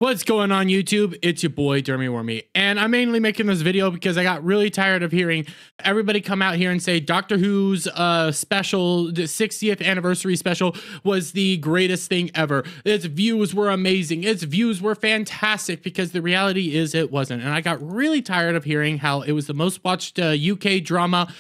What's going on YouTube? It's your boy Dermy Wormy, and I'm mainly making this video because I got really tired of hearing everybody come out here and say Doctor Who's special, the 60th anniversary special was the greatest thing ever. Its views were amazing. Its views were fantastic, because the reality is it wasn't. And I got really tired of hearing how it was the most watched UK drama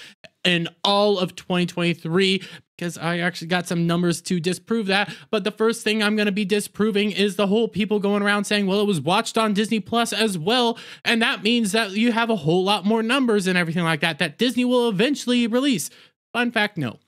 in all of 2023, because I actually got some numbers to disprove that. But the first thing I'm going to be disproving is the whole people going around saying, well, it was watched on Disney Plus as well, and that means that you have a whole lot more numbers and everything like that that Disney will eventually release. Fun fact, no.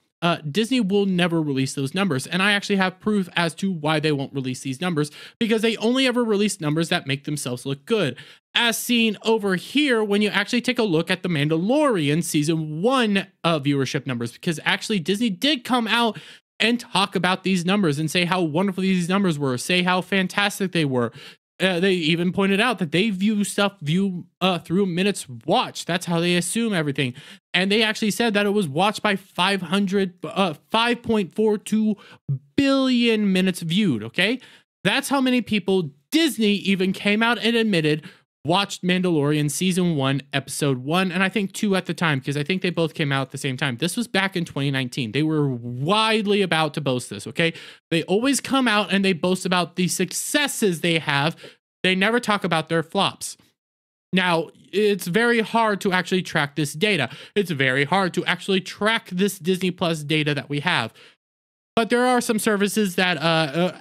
Disney will never release those numbers, and I actually have proof as to why they won't release these numbers, because they only ever release numbers that make themselves look good, as seen over here when you actually take a look at The Mandalorian Season 1 viewership numbers, because actually Disney did come out and talk about these numbers and say how wonderful these numbers were, say how fantastic they were. They even pointed out that they view stuff through minutes watched. That's how they assume everything. And they actually said that it was watched by 5.42 billion minutes viewed, okay? That's how many people Disney even came out and admitted watched Mandalorian Season 1, Episode 1, and I think 2 at the time, because I think they both came out at the same time. This was back in 2019. They were widely about to boast this, okay? They always come out and they boast about the successes they have. They never talk about their flops. Now, it's very hard to actually track this data. It's very hard to actually track this Disney Plus data that we have. But there are some services that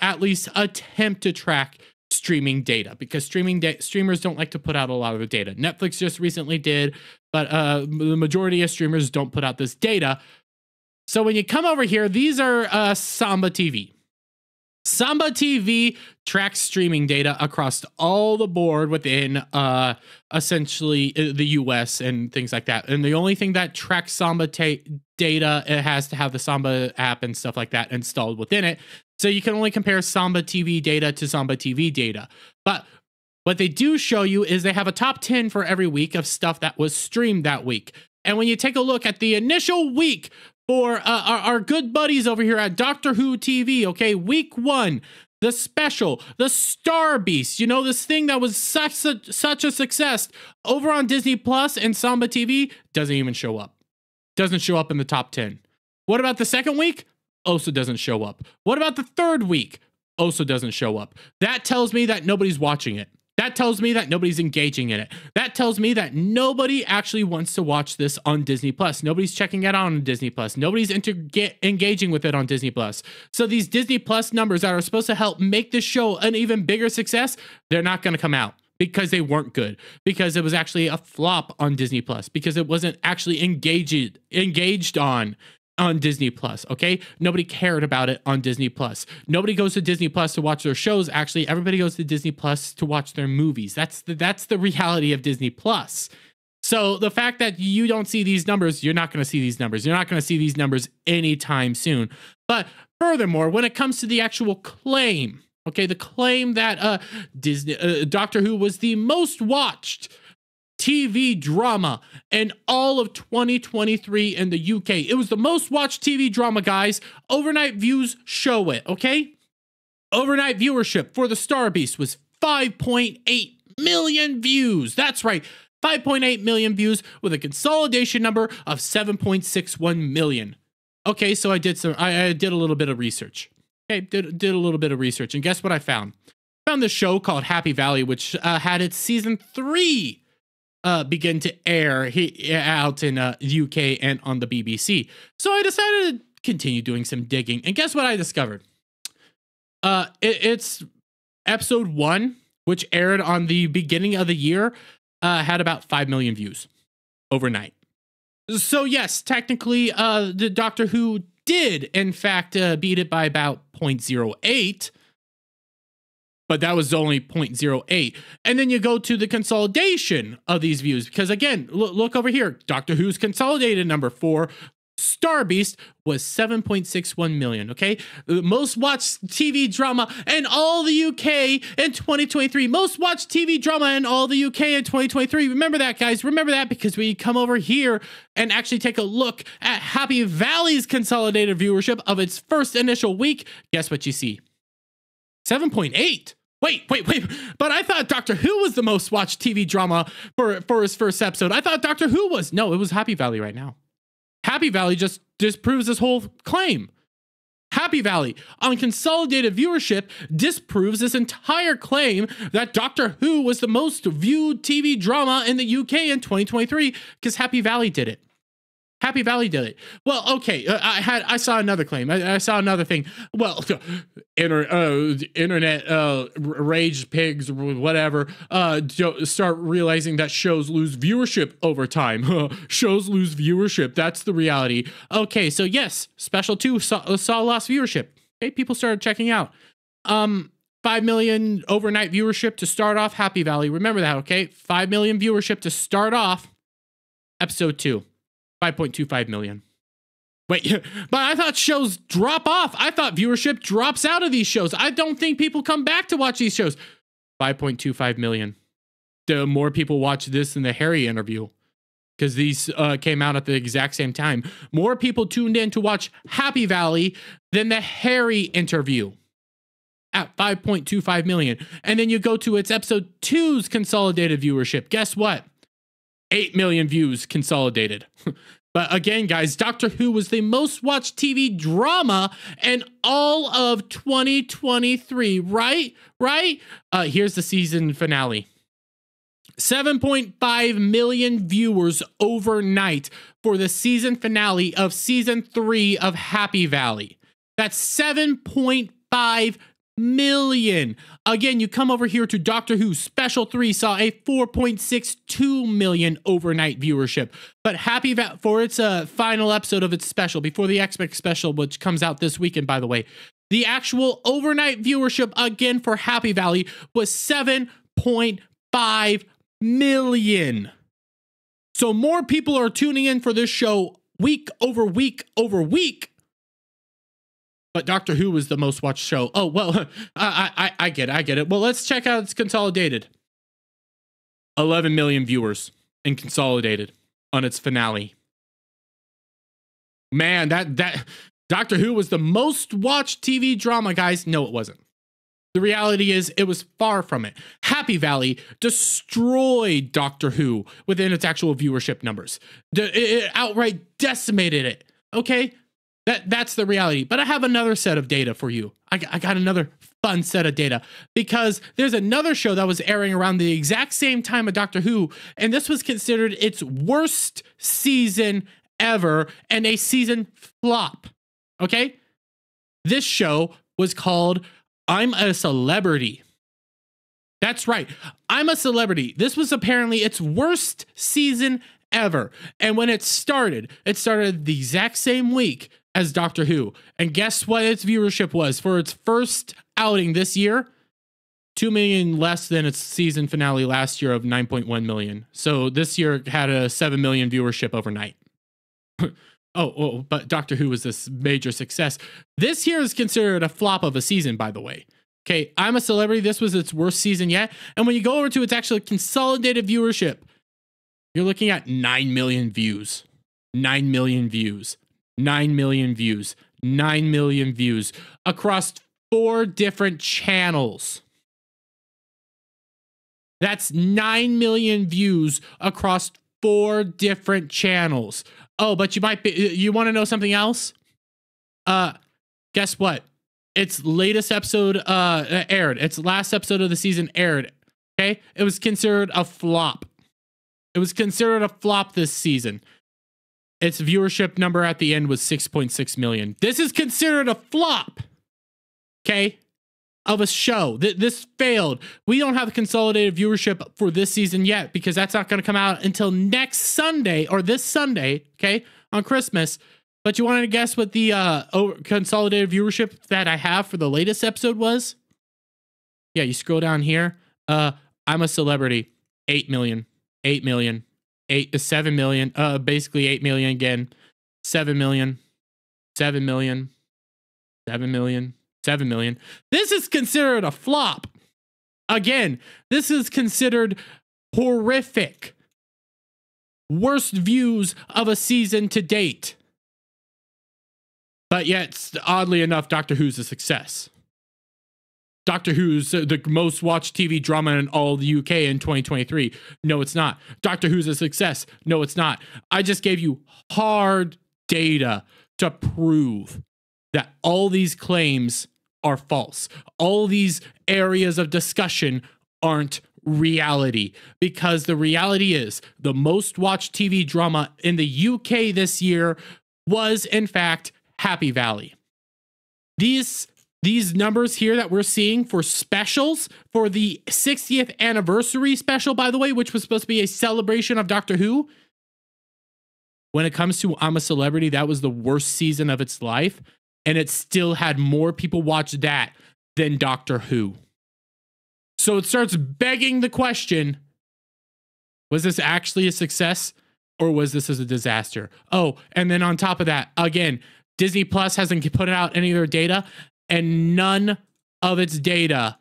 at least attempt to track streaming data, because streamers don't like to put out a lot of the data. Netflix just recently did, but the majority of streamers don't put out this data. So when you come over here, these are Samba TV. Samba TV tracks streaming data across all the board within essentially the US and things like that. And the only thing that tracks Samba data, it has to have the Samba app and stuff like that installed within it. So you can only compare Samba TV data to Samba TV data. But what they do show you is they have a top 10 for every week of stuff that was streamed that week. And when you take a look at the initial week for our good buddies over here at Doctor Who TV, okay, week 1, the special, the Star Beast, you know, this thing that was such a success over on Disney Plus and Samba TV, doesn't even show up. Doesn't show up in the top 10. What about the second week? Also doesn't show up. What about the third week? Also doesn't show up. That tells me that nobody's watching it. That tells me that nobody's engaging in it. That tells me that nobody actually wants to watch this on Disney Plus. Nobody's checking it out on Disney Plus. Nobody's engaging with it on Disney Plus. So these Disney Plus numbers that are supposed to help make this show an even bigger success, they're not going to come out, because they weren't good, because it was actually a flop on Disney Plus, because it wasn't actually engaged on Disney Plus, okay? Nobody cared about it on Disney Plus. Nobody goes to Disney Plus to watch their shows. Actually, everybody goes to Disney Plus to watch their movies. That's the reality of Disney Plus. So the fact that you don't see these numbers, you're not going to see these numbers. You're not going to see these numbers anytime soon. But furthermore, when it comes to the actual claim, okay, the claim that Doctor Who was the most watched TV drama in all of 2023 in the UK. It was the most watched TV drama, guys. Overnight views show it, okay? Overnight viewership for the Star Beast was 5.8 million views. That's right, 5.8 million views with a consolidation number of 7.61 million. Okay, so I did a little bit of research. Okay, did a little bit of research, and guess what I found? I found this show called Happy Valley, which had its season 3 begin to air out in UK and on the BBC. So I decided to continue doing some digging, and guess what I discovered? It's episode 1, which aired on the beginning of the year, had about 5 million views overnight. So yes, technically, the Doctor Who did in fact beat it by about 0.08. But that was only 0.08. And then you go to the consolidation of these views, because again, look over here. Doctor Who's consolidated number for Star Beast was 7.61 million, okay? The most watched TV drama in all the UK in 2023. Most watched TV drama in all the UK in 2023. Remember that, guys. Remember that, because when you come over here and actually take a look at Happy Valley's consolidated viewership of its first initial week, guess what you see? 7.8. wait. But I thought Doctor Who was the most watched TV drama for his first episode. I thought Doctor Who was. No, it was Happy Valley right now. Happy Valley just disproves this whole claim. Happy Valley on consolidated viewership disproves this entire claim that Doctor Who was the most viewed TV drama in the UK in 2023 because Happy Valley did it. Happy Valley did it. Well, okay, I saw another claim. I saw another thing. Well, internet rage pigs, whatever, start realizing that shows lose viewership over time. Shows lose viewership. That's the reality. Okay, so yes, Special 2 saw lost viewership. Okay, people started checking out. 5 million overnight viewership to start off Happy Valley. Remember that, okay? 5 million viewership to start off episode 2. 5.25 million. Wait, but I thought shows drop off. I thought viewership drops out of these shows. I don't think people come back to watch these shows. 5.25 million. The more people watch this than the Harry interview, because these came out at the exact same time. More people tuned in to watch Happy Valley than the Harry interview at 5.25 million. And then you go to its episode 2's consolidated viewership. Guess what? 8 million views consolidated. But again, guys, Doctor Who was the most watched TV drama in all of 2023, right? Here's the season finale. 7.5 million viewers overnight for the season finale of season 3 of Happy Valley. That's 7.5 million. Again, you come over here to Doctor Who. Special 3 saw a 4.62 million overnight viewership. But Happy Valley, for its final episode of its special, before the X-Men special, which comes out this weekend, by the way, the actual overnight viewership again for Happy Valley was 7.5 million. So more people are tuning in for this show week over week over week. But Doctor Who was the most watched show. Oh, well, I get it. Well, let's check out its consolidated. 11 million viewers in consolidated on its finale. Man, that Doctor Who was the most watched TV drama, guys. No, it wasn't. The reality is it was far from it. Happy Valley destroyed Doctor Who within its actual viewership numbers. It outright decimated it. Okay? That's the reality. But I have another set of data for you. I got another fun set of data because there's another show that was airing around the exact same time of Doctor Who, and this was considered its worst season ever and a season flop. Okay? This show was called I'm a Celebrity. That's right. I'm a Celebrity. This was apparently its worst season ever. And when it started the exact same week as Doctor Who. And guess what its viewership was for its first outing this year? 2 million less than its season finale last year of 9.1 million. So this year had a 7 million viewership overnight. But Doctor Who was this major success. This year is considered a flop of a season, by the way. Okay, I'm a Celebrity. This was its worst season yet. And when you go over to its actual consolidated viewership, you're looking at 9 million views. 9 million views. 9 million views. 9 million views across 4 different channels. That's 9 million views across 4 different channels. Oh, but you want to know something else? Guess what? Its latest episode aired. Its last episode of the season aired. Okay? It was considered a flop. It was considered a flop this season. Its viewership number at the end was 6.6 million. This is considered a flop. Okay? Of a show. This failed. We don't have consolidated viewership for this season yet because that's not going to come out until next Sunday or this Sunday, okay, on Christmas. But you wanted to guess what the consolidated viewership that I have for the latest episode was? Yeah, you scroll down here. I'm a Celebrity. 8 million. 8 million. 7 million. Basically 8 million again. 7 million. 7 million. 7 million. 7 million. This is considered a flop. Again, this is considered horrific. Worst views of a season to date. But yet, oddly enough, Doctor Who's a success. Doctor Who's the most watched TV drama in all the UK in 2023. No, it's not. Doctor Who's a success. No, it's not. I just gave you hard data to prove that all these claims are false. All these areas of discussion aren't reality, because the reality is the most watched TV drama in the UK this year was in fact Happy Valley. These numbers here that we're seeing for specials, for the 60th anniversary special, by the way, which was supposed to be a celebration of Doctor Who. When it comes to I'm a Celebrity, that was the worst season of its life. And it still had more people watch that than Doctor Who. So it starts begging the question, was this actually a success or was this a disaster? Oh, and then on top of that, again, Disney Plus hasn't put out any of their data, and none of its data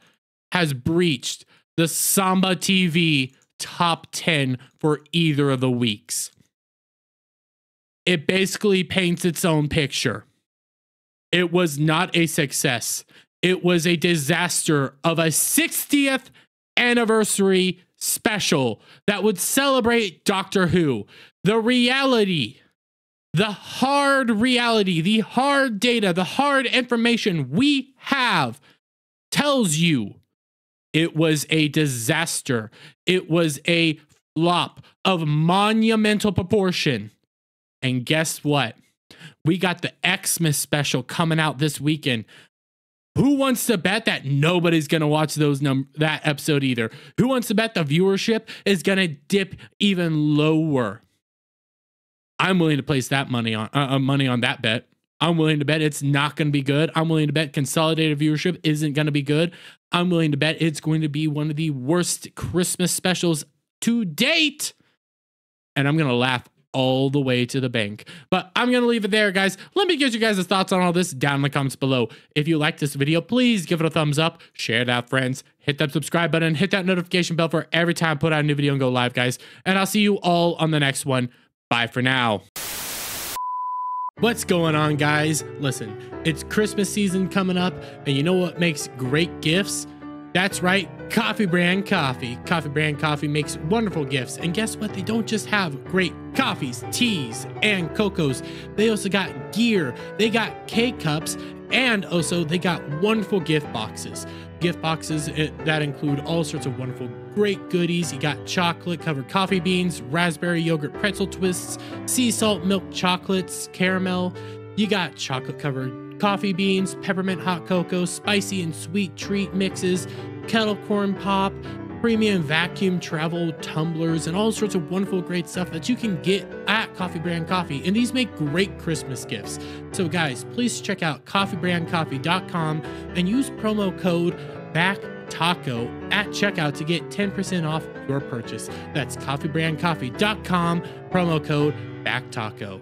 has breached the Samba TV top 10 for either of the weeks. It basically paints its own picture. It was not a success. It was a disaster of a 60th anniversary special that would celebrate Doctor Who. The reality, the hard reality, the hard data, the hard information we have tells you it was a disaster. It was a flop of monumental proportion. And guess what? We got the Xmas special coming out this weekend. Who wants to bet that nobody's going to watch that episode either? Who wants to bet the viewership is going to dip even lower? I'm willing to place that money on that bet. I'm willing to bet it's not going to be good. I'm willing to bet consolidated viewership isn't going to be good. I'm willing to bet it's going to be one of the worst Christmas specials to date. And I'm going to laugh all the way to the bank. But I'm going to leave it there, guys. Let me get you guys' thoughts on all this down in the comments below. If you like this video, please give it a thumbs up, share it out, friends, hit that subscribe button, hit that notification bell for every time I put out a new video and go live, guys. And I'll see you all on the next one. Bye for now. What's going on, guys? Listen, it's Christmas season coming up, and you know what makes great gifts? That's right, Coffee Brand Coffee. Coffee Brand Coffee makes wonderful gifts. And guess what? They don't just have great coffees, teas, and CoCos. They also got gear. They got K-Cups, and also they got wonderful gift boxes. Gift boxes that include all sorts of wonderful, great goodies. You got chocolate-covered coffee beans, raspberry yogurt pretzel twists, sea salt milk chocolates, caramel. You got chocolate-covered coffee beans, peppermint hot cocoa, spicy and sweet treat mixes, kettle corn pop, premium vacuum travel tumblers, and all sorts of wonderful great stuff that you can get at Coffee Brand Coffee. And these make great Christmas gifts. So guys, please check out coffeebrandcoffee.com and use promo code BACKTACO at checkout to get 10% off your purchase. That's coffeebrandcoffee.com, promo code BACKTACO.